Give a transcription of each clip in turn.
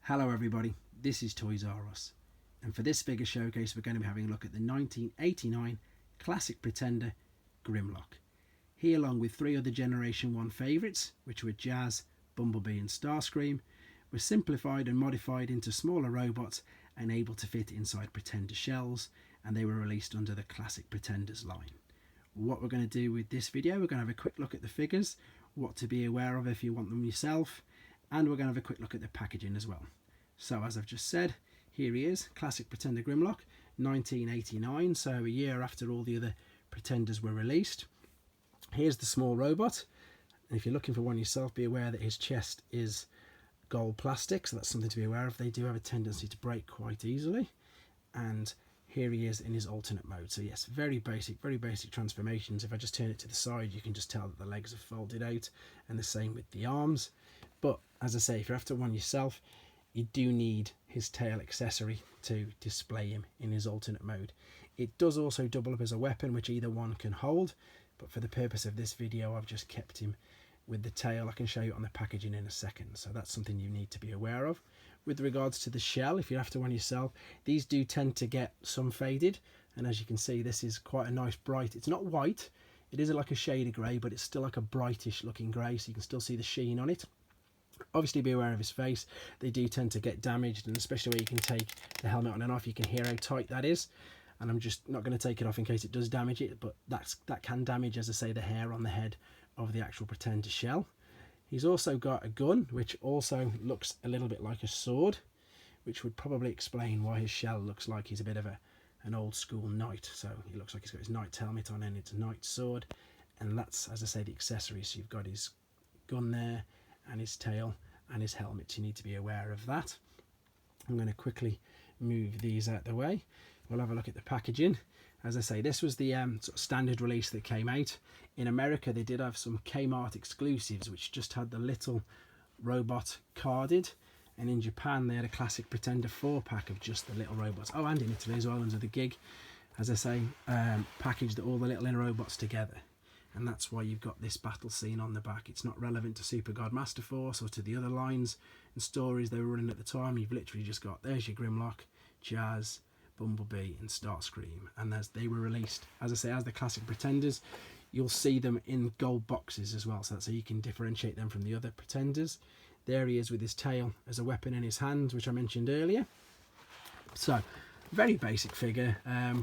Hello everybody, this is Toys R Us, and for this figure showcase we're going to be having a look at the 1989 classic Pretender Grimlock. He, along with three other Generation 1 favourites, which were Jazz, Bumblebee and Starscream, were simplified and modified into smaller robots and able to fit inside Pretender shells, and they were released under the classic Pretenders line. What we're going to do with this video, we're going to have a quick look at the figures, what to be aware of if you want them yourself, and we're going to have a quick look at the packaging as well. So as I've just said, here he is, classic Pretender Grimlock, 1989, so a year after all the other Pretenders were released. Here's the small robot, and if you're looking for one yourself, be aware that his chest is gold plastic, so that's something to be aware of. They do have a tendency to break quite easily. And here he is in his alternate mode. So yes, very basic transformations. If I just turn it to the side, you can just tell that the legs are folded out, and the same with the arms. But as I say, if you're after one yourself, you do need his tail accessory to display him in his alternate mode. It does also double up as a weapon, which either one can hold, but for the purpose of this video I've just kept him with the tail. I can show you on the packaging in a second, so that's something you need to be aware of. With regards to the shell, if you're after one yourself, these do tend to get some faded, and as you can see, this is quite a nice bright, it's not white, it is like a shade of grey, but it's still like a brightish looking grey, so you can still see the sheen on it. Obviously be aware of his face, they do tend to get damaged, and especially where you can take the helmet on and off, you can hear how tight that is. And I'm just not going to take it off in case it does damage it, but that can damage, as I say, the hair on the head of the actual Pretender shell. He's also got a gun, which also looks a little bit like a sword, which would probably explain why his shell looks like he's a bit of an old school knight. So he looks like he's got his knight's helmet on and it's a knight's sword, and that's, as I say, the accessories. So you've got his gun there, and his tail and his helmet. You need to be aware of that. I'm going to quickly move these out the way. We'll have a look at the packaging. As I say, this was the sort of standard release that came out. In America they did have some Kmart exclusives which just had the little robot carded, and in Japan they had a classic Pretender 4-pack of just the little robots. Oh, and in Italy as well under the gig, as I say, packaged all the little inner robots together. And that's why you've got this battle scene on the back. It's not relevant to Super God Master Force or to the other lines and stories they were running at the time. You've literally just got, there's your Grimlock, Jazz, Bumblebee and Starscream. And as they were released, as I say, as the classic Pretenders, you'll see them in gold boxes as well. So that's how you can differentiate them from the other Pretenders. There he is with his tail as a weapon in his hand, which I mentioned earlier. So, very basic figure,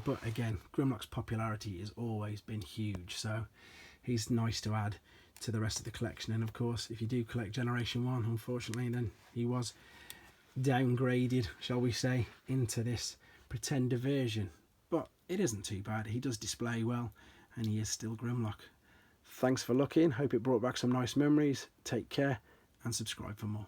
but again, Grimlock's popularity has always been huge, so he's nice to add to the rest of the collection. And of course, if you do collect Generation 1, unfortunately, then he was downgraded, shall we say, into this Pretender version. But it isn't too bad, he does display well, and he is still Grimlock. Thanks for looking, hope it brought back some nice memories. Take care, and subscribe for more.